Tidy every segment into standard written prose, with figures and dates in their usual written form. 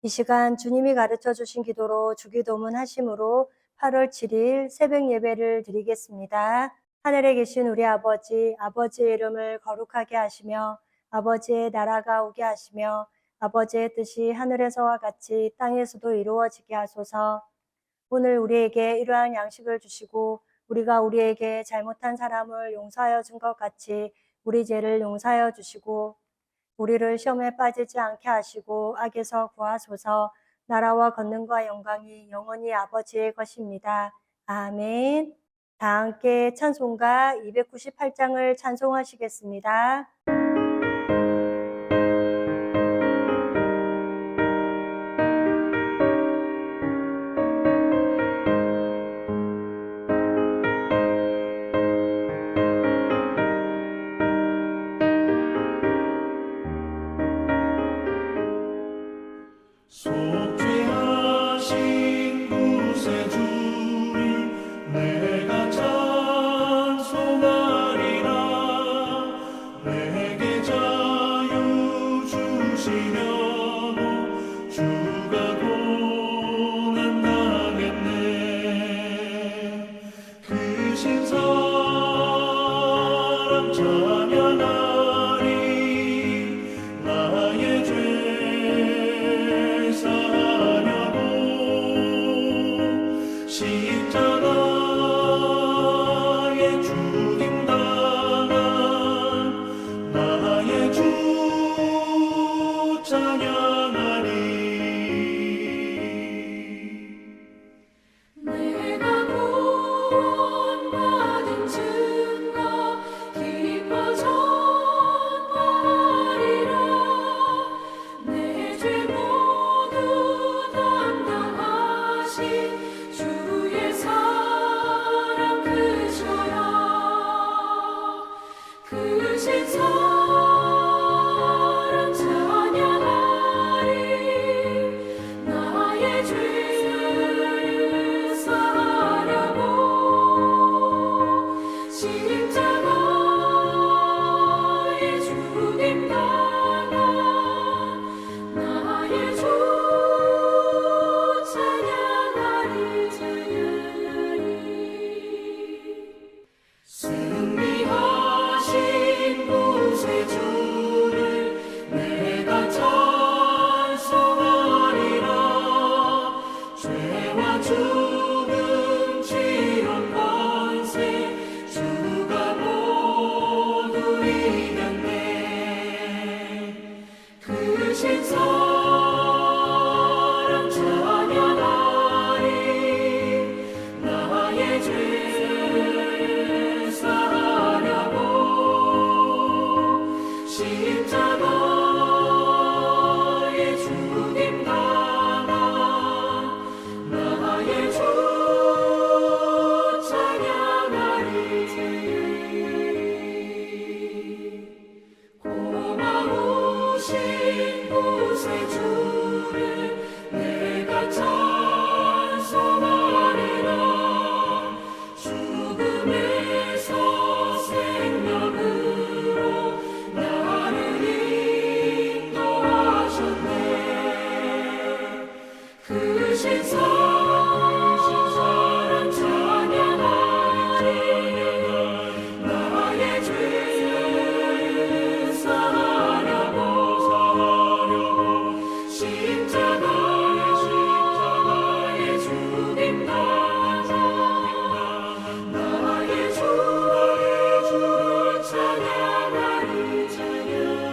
이 시간 주님이 가르쳐 주신 기도로 주기도문 하심으로 8월 7일 새벽 예배를 드리겠습니다. 하늘에 계신 우리 아버지, 아버지의 이름을 거룩하게 하시며 아버지의 나라가 오게 하시며 아버지의 뜻이 하늘에서와 같이 땅에서도 이루어지게 하소서. 오늘 우리에게 이러한 양식을 주시고 우리가 우리에게 잘못한 사람을 용서하여 준 것 같이 우리 죄를 용서하여 주시고 우리를 시험에 빠지지 않게 하시고 악에서 구하소서. 나라와 권능과 영광이 영원히 아버지의 것입니다. 아멘. 다 함께 찬송가 298장을 찬송하시겠습니다. 속죄하신 구세주를 내가 찬송하리라. 내게 자유 주시려고 주가 고난당했네. 그 신사랑 찬양하리. 나의 죄 십자가에 죽임당한 나의 주 찬양하리. 내가 구원받은 증거 기뻐 전파하리라. 내 죄 모두 담당하신 주의 사랑 크셔요. 크신 사랑 찬양하리. 나의 죄를 사하려고 십자가에 죽임당한 나의 주 찬양하리. 승리하신 구세주를 내가 찬송하리라. 죄와 죽음 지은 권세 주가 모두 이겼네. 크신 사랑 찬양하리. 나의 죄를 사하려고 십자가에 죽임당한 나의 주 찬양하리. 고마우신 구세주를 내가 찬송하리라. 죽음에서 생명으로 나를 인도하셨네. 크신 사랑 찬양하리. 나의 죄를 사하려고 십자가에 죽임당한 나의 주를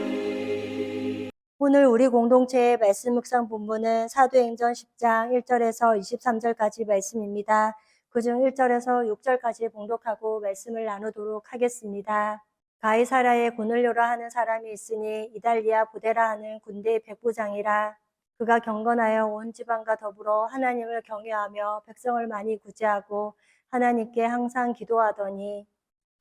찬양하리. 오늘 우리 공동체의 말씀 묵상 본문은 사도행전 10장 1절에서 23절까지 말씀입니다. 그중 1절에서 6절까지 봉독하고 말씀을 나누도록 하겠습니다. 가이사라에 고넬료라 하는 사람이 있으니 이달리아 부데라 하는 군대의 백부장이라. 그가 경건하여 온 지방과 더불어 하나님을 경외하며 백성을 많이 구제하고 하나님께 항상 기도하더니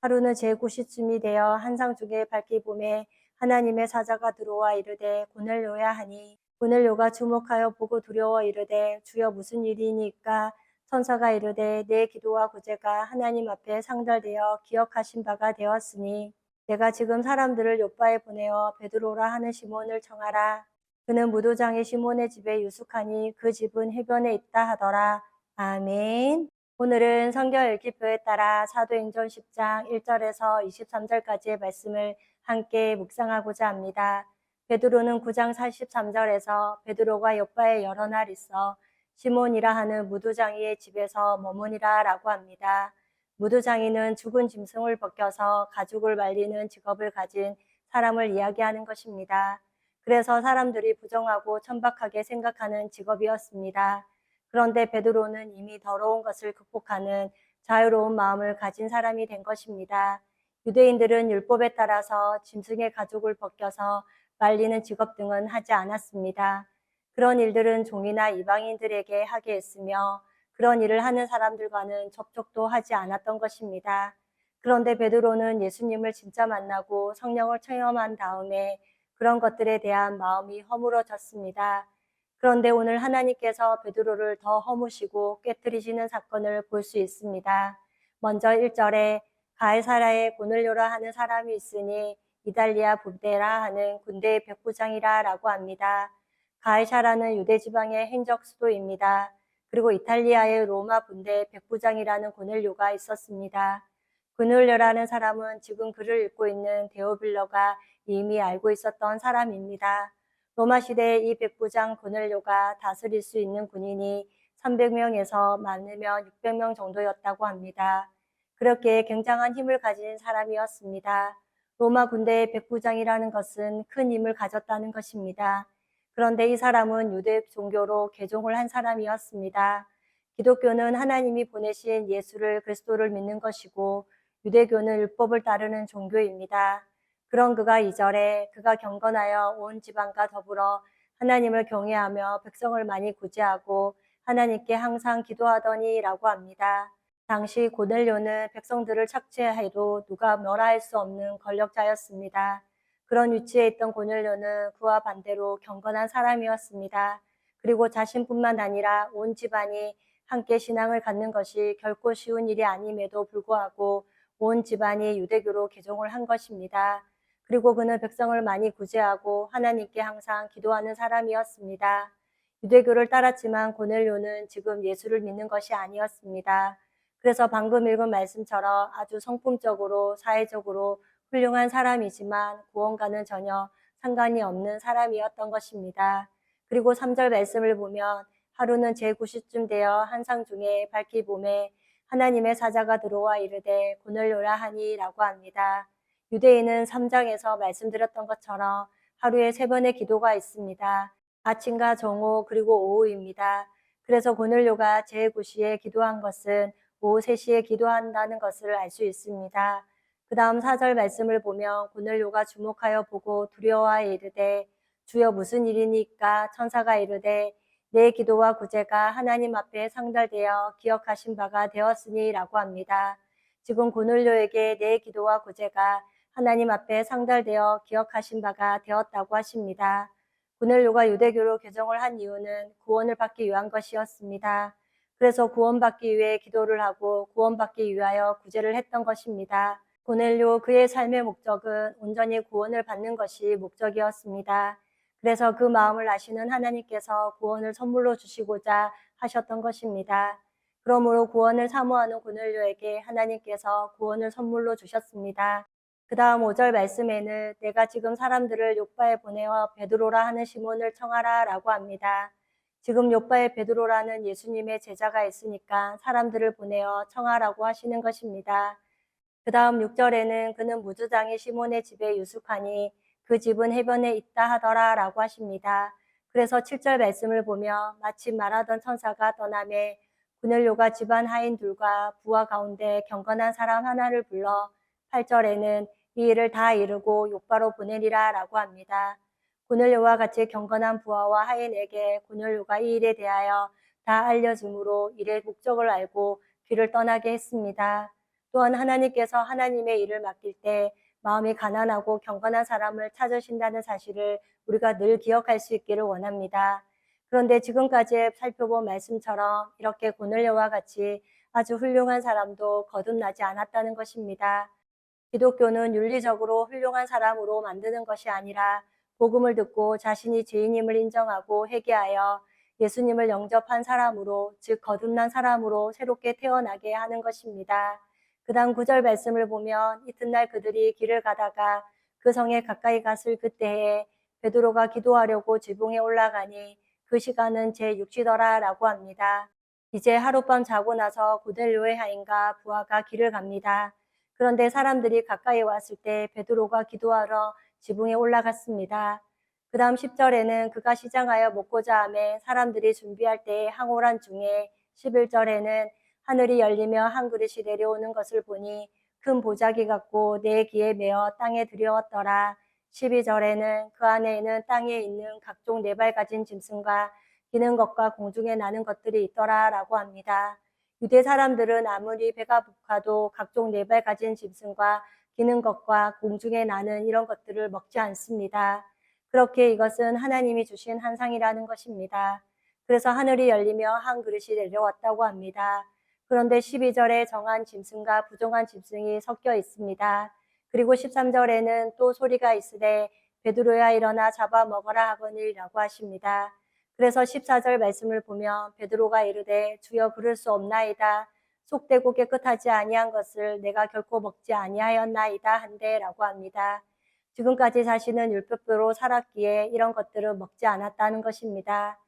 하루는 제9시쯤이 되어 한상 중에 밝기 봄에 하나님의 사자가 들어와 이르되 고넬료야 하니 고넬료가 주목하여 보고 두려워 이르되 주여 무슨 일이니까. 천사가 이르되 내 기도와 구제가 하나님 앞에 상달되어 기억하신 바가 되었으니 내가 지금 사람들을 요바에 보내어 베드로라 하는 시몬을 청하라. 그는 무도장의 시몬의 집에 유숙하니 그 집은 해변에 있다 하더라. 아멘. 오늘은 성경 읽기표에 따라 사도행전 10장 1절에서 23절까지의 말씀을 함께 묵상하고자 합니다. 베드로는 9장 43절에서 베드로가 요빠에 여러 날 있어 시몬이라 하는 무도장이의 집에서 머무니라 라고 합니다. 무도장이는 죽은 짐승을 벗겨서 가죽을 말리는 직업을 가진 사람을 이야기하는 것입니다. 그래서 사람들이 부정하고 천박하게 생각하는 직업이었습니다. 그런데 베드로는 이미 더러운 것을 극복하는 자유로운 마음을 가진 사람이 된 것입니다. 유대인들은 율법에 따라서 짐승의 가죽을 벗겨서 말리는 직업 등은 하지 않았습니다. 그런 일들은 종이나 이방인들에게 하게 했으며 그런 일을 하는 사람들과는 접촉도 하지 않았던 것입니다. 그런데 베드로는 예수님을 진짜 만나고 성령을 체험한 다음에 그런 것들에 대한 마음이 허물어졌습니다. 그런데 오늘 하나님께서 베드로를 더 허무시고 깨뜨리시는 사건을 볼 수 있습니다. 먼저 1절에 가이사라에 고넬료라 하는 사람이 있으니 이달리아 분대라 하는 군대의 백부장이라 라고 합니다. 가이사라는 유대 지방의 행적 수도입니다. 그리고 이탈리아의 로마 분대 백부장이라는 고넬료가 있었습니다. 고넬료라는 사람은 지금 글을 읽고 있는 데오빌러가 이미 알고 있었던 사람입니다. 로마 시대의 이 백부장 고넬료가 다스릴 수 있는 군인이 300명에서 많으면 600명 정도였다고 합니다. 그렇게 굉장한 힘을 가진 사람이었습니다. 로마 군대의 백부장이라는 것은 큰 힘을 가졌다는 것입니다. 그런데 이 사람은 유대 종교로 개종을 한 사람이었습니다. 기독교는 하나님이 보내신 예수를 그리스도를 믿는 것이고 유대교는 율법을 따르는 종교입니다. 그런 그가 2절에 그가 경건하여 온 지방과 더불어 하나님을 경외하며 백성을 많이 구제하고 하나님께 항상 기도하더니 라고 합니다. 당시 고넬료는 백성들을 착취해도 누가 뭐라 할 수 없는 권력자였습니다. 그런 위치에 있던 고넬료는 그와 반대로 경건한 사람이었습니다. 그리고 자신뿐만 아니라 온 집안이 함께 신앙을 갖는 것이 결코 쉬운 일이 아님에도 불구하고 온 집안이 유대교로 개종을 한 것입니다. 그리고 그는 백성을 많이 구제하고 하나님께 항상 기도하는 사람이었습니다. 유대교를 따랐지만 고넬료는 지금 예수를 믿는 것이 아니었습니다. 그래서 방금 읽은 말씀처럼 아주 성품적으로 사회적으로 훌륭한 사람이지만 구원과는 전혀 상관이 없는 사람이었던 것입니다. 그리고 3절 말씀을 보면 하루는 제9시쯤 되어 한상 중에 밝히 봄에 하나님의 사자가 들어와 이르되 고넬료라 하니 라고 합니다. 유대인은 3장에서 말씀드렸던 것처럼 하루에 3번의 기도가 있습니다. 아침과 정오 그리고 오후입니다. 그래서 고넬료가 제9시에 기도한 것은 오후 3시에 기도한다는 것을 알 수 있습니다. 그 다음 4절 말씀을 보면 고넬료가 주목하여 보고 두려워하여 이르되 주여 무슨 일이니까 천사가 이르되 내 기도와 구제가 하나님 앞에 상달되어 기억하신 바가 되었으니 라고 합니다. 지금 고넬료에게 내 기도와 구제가 하나님 앞에 상달되어 기억하신 바가 되었다고 하십니다. 고넬료가 유대교로 개종을 한 이유는 구원을 받기 위한 것이었습니다. 그래서 구원받기 위해 기도를 하고 구원받기 위하여 구제를 했던 것입니다. 고넬료 그의 삶의 목적은 온전히 구원을 받는 것이 목적이었습니다. 그래서 그 마음을 아시는 하나님께서 구원을 선물로 주시고자 하셨던 것입니다. 그러므로 구원을 사모하는 고넬료에게 하나님께서 구원을 선물로 주셨습니다. 그 다음 5절 말씀에는 내가 지금 사람들을 요빠에 보내어 베드로라 하는 시몬을 청하라 라고 합니다. 지금 요빠에 베드로라는 예수님의 제자가 있으니까 사람들을 보내어 청하라고 하시는 것입니다. 그 다음 6절에는 그는 무주장이 시몬의 집에 유숙하니 그 집은 해변에 있다 하더라 라고 하십니다. 그래서 7절 말씀을 보며 마침 말하던 천사가 떠나매 고넬료가 집안 하인 둘과 부하 가운데 경건한 사람 하나를 불러 8절에는 이 일을 다 이루고 요바로 보내리라 라고 합니다. 고넬료와 같이 경건한 부하와 하인에게 고넬료가 이 일에 대하여 다 알려줌으로 일의 목적을 알고 귀를 떠나게 했습니다. 또한 하나님께서 하나님의 일을 맡길 때 마음이 가난하고 경건한 사람을 찾으신다는 사실을 우리가 늘 기억할 수 있기를 원합니다. 그런데 지금까지 살펴본 말씀처럼 이렇게 고넬료와 같이 아주 훌륭한 사람도 거듭나지 않았다는 것입니다. 기독교는 윤리적으로 훌륭한 사람으로 만드는 것이 아니라 복음을 듣고 자신이 죄인임을 인정하고 회개하여 예수님을 영접한 사람으로, 즉 거듭난 사람으로 새롭게 태어나게 하는 것입니다. 그 다음 9절 말씀을 보면 이튿날 그들이 길을 가다가 그 성에 가까이 갔을 그때에 베드로가 기도하려고 지붕에 올라가니 그 시간은 제6시더라 라고 합니다. 이제 하룻밤 자고 나서 고넬료의 하인과 부하가 길을 갑니다. 그런데 사람들이 가까이 왔을 때 베드로가 기도하러 지붕에 올라갔습니다. 그 다음 10절에는 그가 시장하여 먹고자 하매 사람들이 준비할 때에 항오란 중에 11절에는 하늘이 열리며 한 그릇이 내려오는 것을 보니 큰 보자기 같고 내 귀에 메어 땅에 들여왔더라. 12절에는 그 안에는 땅에 있는 각종 네 발 가진 짐승과 기는 것과 공중에 나는 것들이 있더라 라고 합니다. 유대 사람들은 아무리 배가 고파도 각종 네 발 가진 짐승과 기는 것과 공중에 나는 이런 것들을 먹지 않습니다. 그렇게 이것은 하나님이 주신 한 상이라는 것입니다. 그래서 하늘이 열리며 한 그릇이 내려왔다고 합니다. 그런데 12절에 정한 짐승과 부정한 짐승이 섞여 있습니다. 그리고 13절에는 또 소리가 있으되 베드로야 일어나 잡아먹어라 하거니라고 하십니다. 그래서 14절 말씀을 보면 베드로가 이르되 주여 그럴 수 없나이다. 속되고 깨끗하지 아니한 것을 내가 결코 먹지 아니하였나이다 한데라고 합니다. 지금까지 자신은 율법대로 살았기에 이런 것들을 먹지 않았다는 것입니다.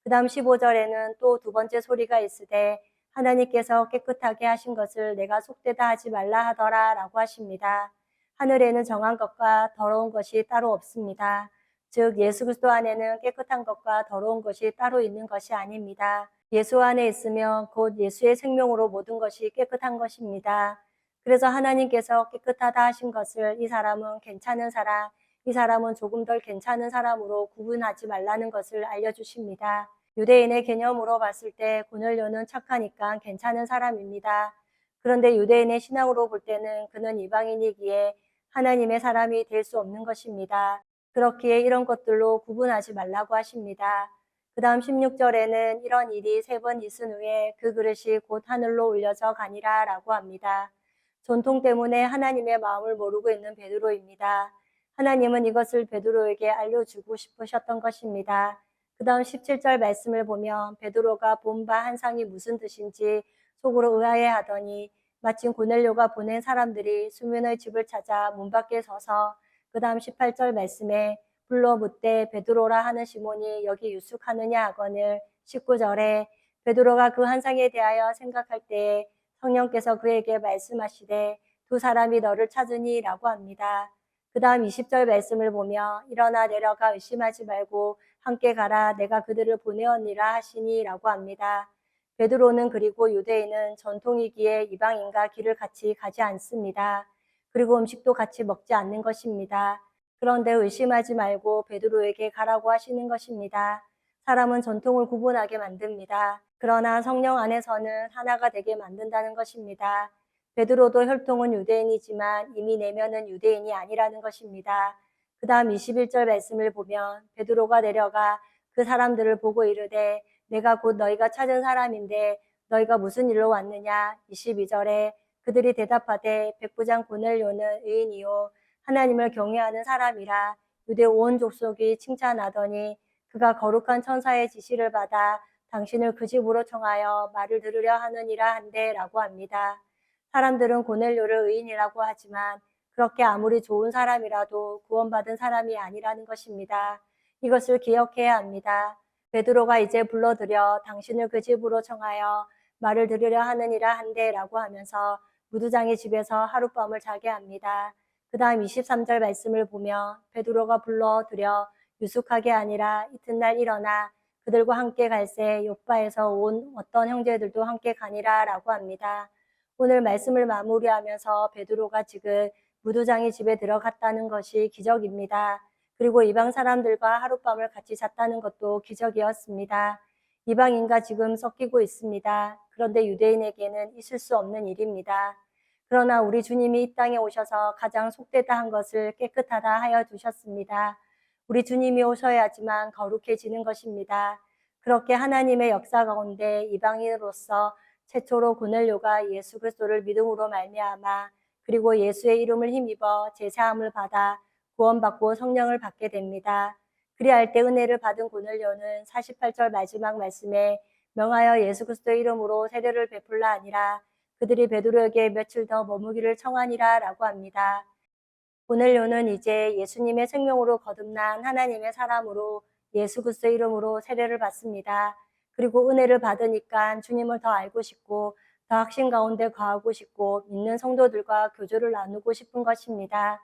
그 다음 15절에는 또 두 번째 소리가 있으되 하나님께서 깨끗하게 하신 것을 내가 속되다 하지 말라 하더라 라고 하십니다. 하늘에는 정한 것과 더러운 것이 따로 없습니다. 즉 예수 그리스도 안에는 깨끗한 것과 더러운 것이 따로 있는 것이 아닙니다. 예수 안에 있으면 곧 예수의 생명으로 모든 것이 깨끗한 것입니다. 그래서 하나님께서 깨끗하다 하신 것을 이 사람은 괜찮은 사람, 이 사람은 조금 덜 괜찮은 사람으로 구분하지 말라는 것을 알려주십니다. 유대인의 개념으로 봤을 때 고넬료는 착하니까 괜찮은 사람입니다. 그런데 유대인의 신앙으로 볼 때는 그는 이방인이기에 하나님의 사람이 될 수 없는 것입니다. 그렇기에 이런 것들로 구분하지 말라고 하십니다. 그 다음 16절에는 이런 일이 3번 있은 후에 그 그릇이 곧 하늘로 올려져 가니라 라고 합니다. 전통 때문에 하나님의 마음을 모르고 있는 베드로입니다. 하나님은 이것을 베드로에게 알려주고 싶으셨던 것입니다. 그 다음 17절 말씀을 보면 베드로가 본 바 한 상이 무슨 뜻인지 속으로 의아해하더니 마침 고넬료가 보낸 사람들이 수면의 집을 찾아 문 밖에 서서 그 다음 18절 말씀에 불러 묻되 베드로라 하는 시몬이 여기 유숙하느냐 하거늘 19절에 베드로가 그 한상에 대하여 생각할 때에 성령께서 그에게 말씀하시되 두 사람이 너를 찾으니 라고 합니다. 그 다음 20절 말씀을 보며 일어나 내려가 의심하지 말고 함께 가라 내가 그들을 보내었니라 하시니 라고 합니다. 베드로는 그리고 유대인은 전통이기에 이방인과 길을 같이 가지 않습니다. 그리고 음식도 같이 먹지 않는 것입니다. 그런데 의심하지 말고 베드로에게 가라고 하시는 것입니다. 사람은 전통을 구분하게 만듭니다. 그러나 성령 안에서는 하나가 되게 만든다는 것입니다. 베드로도 혈통은 유대인이지만 이미 내면은 유대인이 아니라는 것입니다. 그 다음 21절 말씀을 보면 베드로가 내려가 그 사람들을 보고 이르되 내가 곧 너희가 찾은 사람인데 너희가 무슨 일로 왔느냐. 22절에 그들이 대답하되 백부장 고넬료는 의인이요 하나님을 경외하는 사람이라 유대 온 족속이 칭찬하더니 그가 거룩한 천사의 지시를 받아 당신을 그 집으로 청하여 말을 들으려 하느니라 한데라고 합니다. 사람들은 고넬료를 의인이라고 하지만 그렇게 아무리 좋은 사람이라도 구원받은 사람이 아니라는 것입니다. 이것을 기억해야 합니다. 베드로가 이제 불러들여 당신을 그 집으로 청하여 말을 들으려 하느니라 한데라고 하면서 무두장의 집에서 하룻밤을 자게 합니다. 그 다음 23절 말씀을 보며 베드로가 불러들여 유숙하게 아니라 이튿날 일어나 그들과 함께 갈새 욥바에서 온 어떤 형제들도 함께 가니라 라고 합니다. 오늘 말씀을 마무리하면서 베드로가 지금 무두장의 집에 들어갔다는 것이 기적입니다. 그리고 이방 사람들과 하룻밤을 같이 잤다는 것도 기적이었습니다. 이방인과 지금 섞이고 있습니다. 그런데 유대인에게는 있을 수 없는 일입니다. 그러나 우리 주님이 이 땅에 오셔서 가장 속되다 한 것을 깨끗하다 하여 두셨습니다. 우리 주님이 오셔야지만 거룩해지는 것입니다. 그렇게 하나님의 역사 가운데 이방인으로서 최초로 고넬료가 예수 그리스도를 믿음으로 말미암아 그리고 예수의 이름을 힘입어 제사함을 받아 구원받고 성령을 받게 됩니다. 그리할 때 은혜를 받은 고넬료는 48절 마지막 말씀에 명하여 예수 그리스도의 이름으로 세례를 베풀라 하니라. 그들이 베드로에게 며칠 더 머무기를 청하니라 라고 합니다. 고넬료는 이제 예수님의 생명으로 거듭난 하나님의 사람으로 예수 그리스도의 이름으로 세례를 받습니다. 그리고 은혜를 받으니까 주님을 더 알고 싶고 더 확신 가운데 거하고 싶고 믿는 성도들과 교조를 나누고 싶은 것입니다.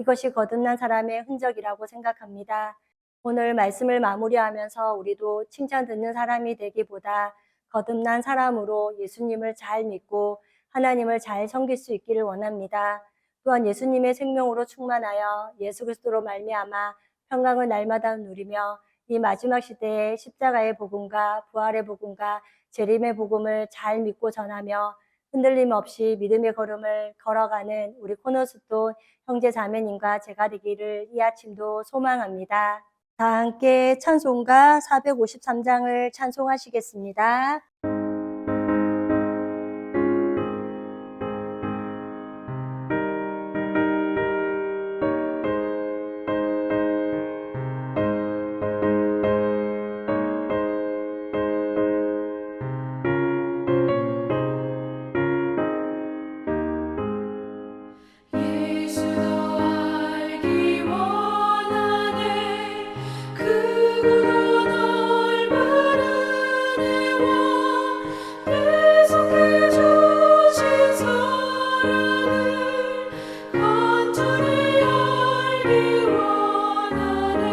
이것이 거듭난 사람의 흔적이라고 생각합니다. 오늘 말씀을 마무리하면서 우리도 칭찬 듣는 사람이 되기보다 거듭난 사람으로 예수님을 잘 믿고 하나님을 잘 섬길 수 있기를 원합니다. 또한 예수님의 생명으로 충만하여 예수 그리스도로 말미암아 평강을 날마다 누리며 이 마지막 시대에 십자가의 복음과 부활의 복음과 재림의 복음을 잘 믿고 전하며 흔들림 없이 믿음의 걸음을 걸어가는 우리 코너스톤 형제 자매님과 제가 되기를 이 아침도 소망합니다. 다 함께 찬송가 453장을 찬송하시겠습니다. 예수 더 알기 원하네 크고 넓은 은혜와 계속해 주신 사랑을 간절히 알기 원하네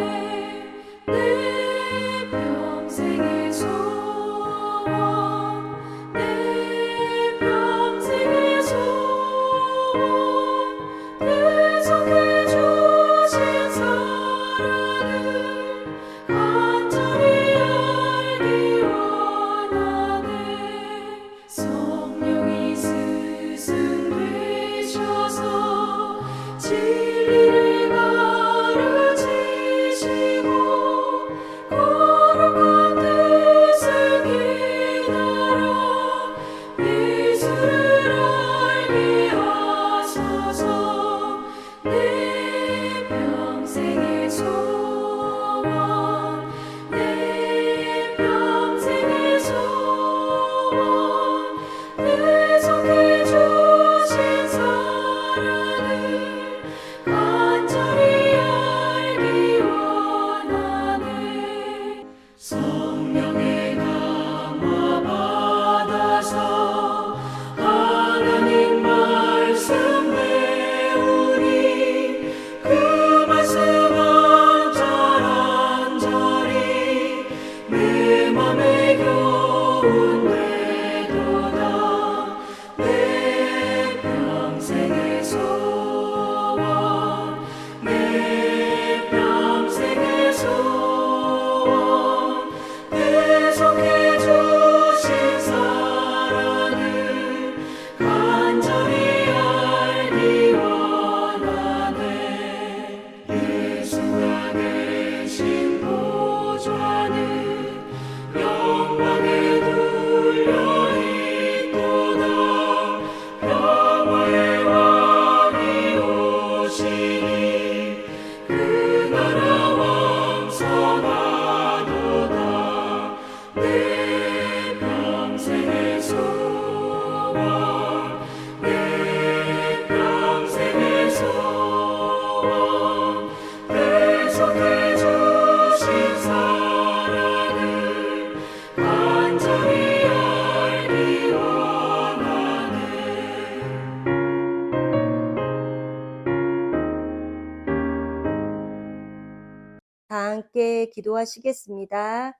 내 평생의 소원 내 평생의 소원 계속해 주신 사랑을 간절히 알기 원하네 성령이 스승되셔서 진리를 가르치시고 거룩한 뜻을 기다려 예수를 알게 하소서 내 평생의 소원 내 평생의 소원 계속해 주신 사랑을 간절히 알기 원하네 성령의 감화 받아서 하나님 말씀 배우니 그 말씀 한절한절이 내 맘에 교훈 되도다 내 평생의 소원 내 평생의 소원 계속해 주신 사랑을 간절히 알기 원하네 예수가 계신 보좌는 영광에 둘려 있도다 평화의 왕이 오시니 그 나라 왕성하도다 내 평생의 소원 내 평생의 소원 계속해 주신 사랑을 간절히 알기 원하네 다 함께 기도하시겠습니다.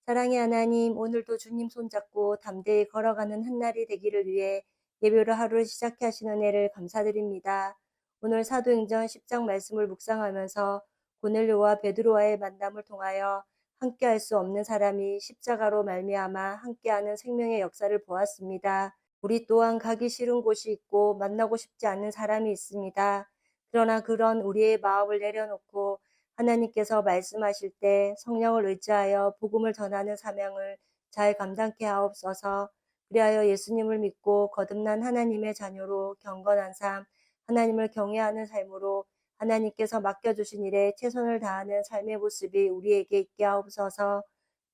사랑의 하나님, 오늘도 주님 손잡고 담대히 걸어가는 한날이 되기를 위해 예배로 하루를 시작해 하신 은혜를 감사드립니다. 오늘 사도행전 10장 말씀을 묵상하면서 고넬료와 베드로와의 만남을 통하여 함께할 수 없는 사람이 십자가로 말미암아 함께하는 생명의 역사를 보았습니다. 우리 또한 가기 싫은 곳이 있고 만나고 싶지 않은 사람이 있습니다. 그러나 그런 우리의 마음을 내려놓고 하나님께서 말씀하실 때 성령을 의지하여 복음을 전하는 사명을 잘 감당케 하옵소서. 그리하여 예수님을 믿고 거듭난 하나님의 자녀로 경건한 삶, 하나님을 경외하는 삶으로 하나님께서 맡겨주신 일에 최선을 다하는 삶의 모습이 우리에게 있게 하옵소서.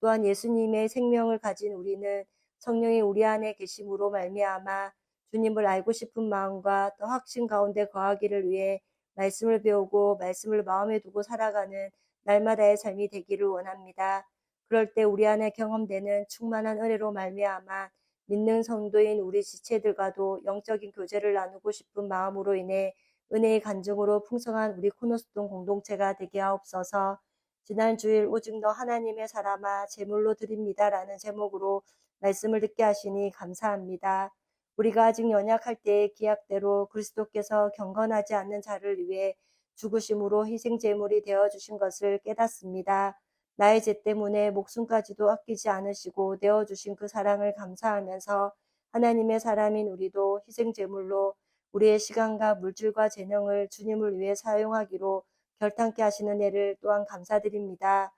또한 예수님의 생명을 가진 우리는 성령이 우리 안에 계심으로 말미암아 주님을 알고 싶은 마음과 더 확신 가운데 거하기를 위해 말씀을 배우고 말씀을 마음에 두고 살아가는 날마다의 삶이 되기를 원합니다. 그럴 때 우리 안에 경험되는 충만한 은혜로 말미암아 믿는 성도인 우리 지체들과도 영적인 교제를 나누고 싶은 마음으로 인해 은혜의 간증으로 풍성한 우리 코너스톤 공동체가 되게 하옵소서. 지난 주일 오직 너 하나님의 사람아 제물로 드립니다라는 제목으로 말씀을 듣게 하시니 감사합니다. 우리가 아직 연약할 때의 기약대로 그리스도께서 경건하지 않는 자를 위해 죽으심으로 희생제물이 되어주신 것을 깨닫습니다. 나의 죄 때문에 목숨까지도 아끼지 않으시고 내어주신 그 사랑을 감사하면서 하나님의 사람인 우리도 희생제물로 우리의 시간과 물질과 재능을 주님을 위해 사용하기로 결단케 하시는 애를 또한 감사드립니다.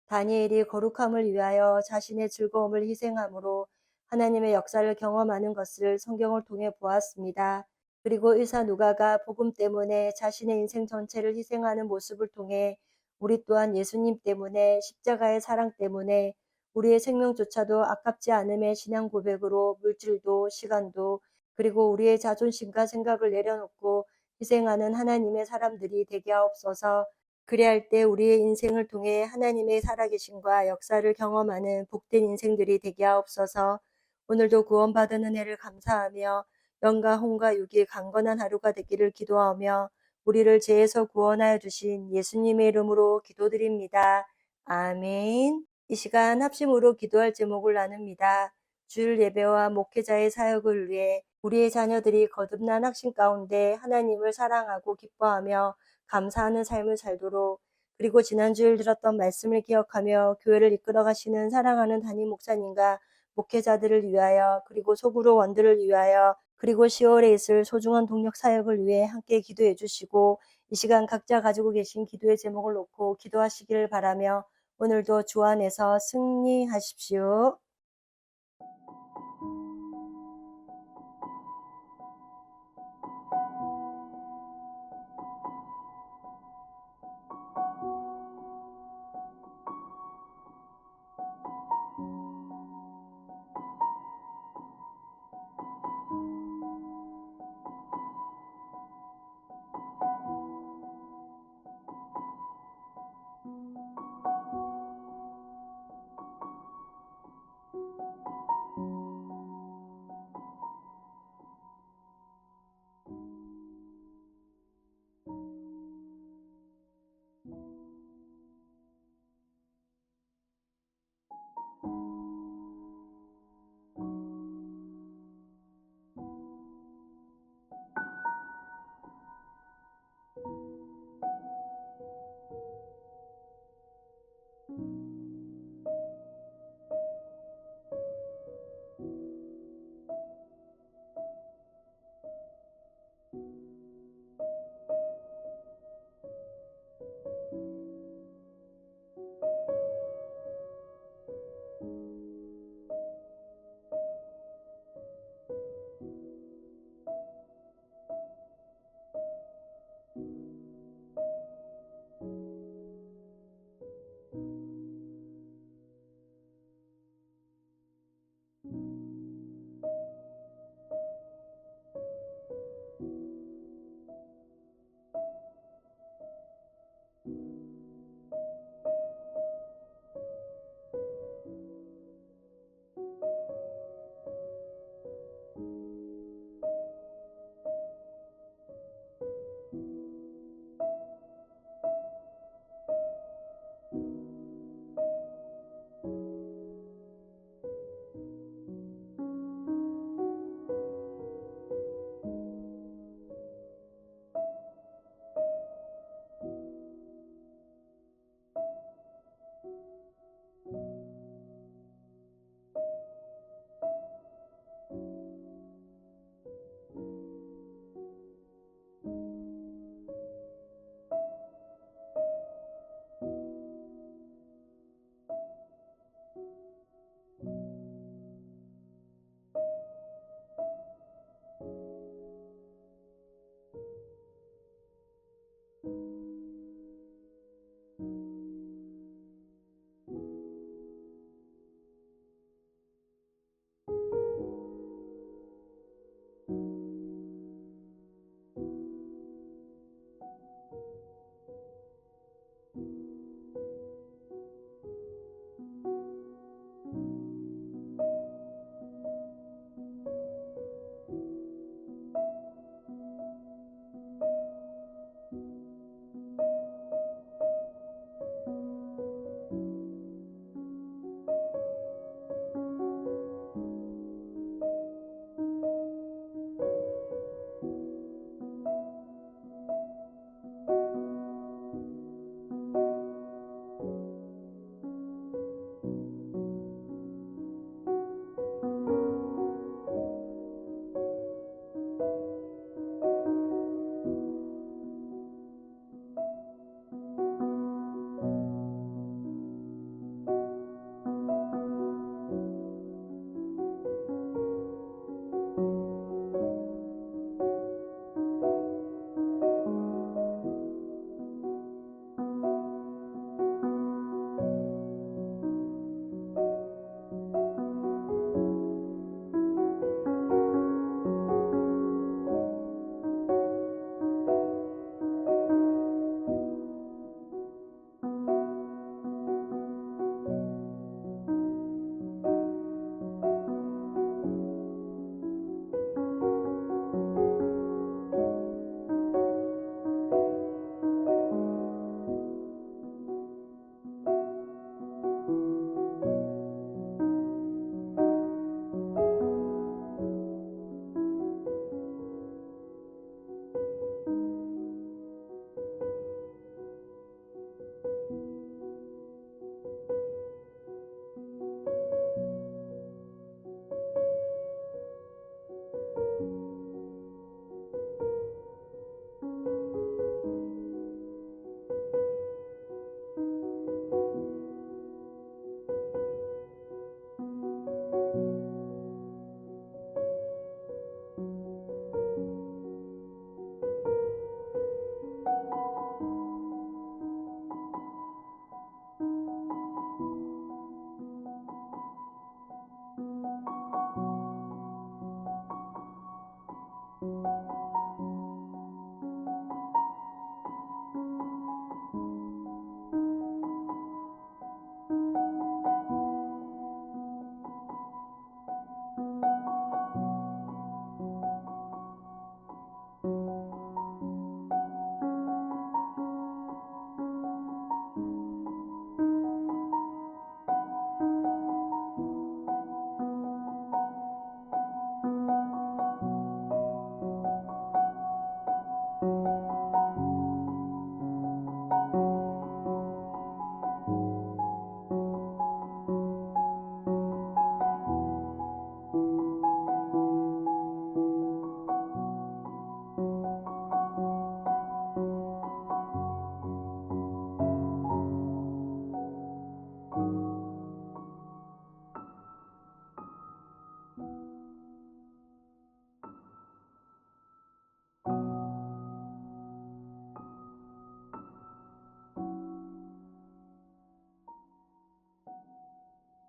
다니엘이 거룩함을 위하여 자신의 즐거움을 희생함으로 하나님의 역사를 경험하는 것을 성경을 통해 보았습니다. 그리고 의사 누가가 복음 때문에 자신의 인생 전체를 희생하는 모습을 통해 우리 또한 예수님 때문에 십자가의 사랑 때문에 우리의 생명조차도 아깝지 않음의 신앙 고백으로 물질도 시간도 그리고 우리의 자존심과 생각을 내려놓고 희생하는 하나님의 사람들이 되게 하옵소서. 그리할 때 우리의 인생을 통해 하나님의 살아계심과 역사를 경험하는 복된 인생들이 되게 하옵소서. 오늘도 구원받은 은혜를 감사하며 영과 혼과 육이 강건한 하루가 되기를 기도하며 우리를 죄에서 구원하여 주신 예수님의 이름으로 기도드립니다. 아멘. 이 시간 합심으로 기도할 제목을 나눕니다. 주일 예배와 목회자의 사역을 위해 우리의 자녀들이 거듭난 확신 가운데 하나님을 사랑하고 기뻐하며 감사하는 삶을 살도록 그리고 지난 주일 들었던 말씀을 기억하며 교회를 이끌어 가시는 사랑하는 담임 목사님과 목회자들을 위하여 그리고 소그룹 원들을 위하여 그리고 10월에 있을 소중한 동력 사역을 위해 함께 기도해 주시고 이 시간 각자 가지고 계신 기도의 제목을 놓고 기도하시기를 바라며 오늘도 주 안에서 승리하십시오.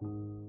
주옵소서.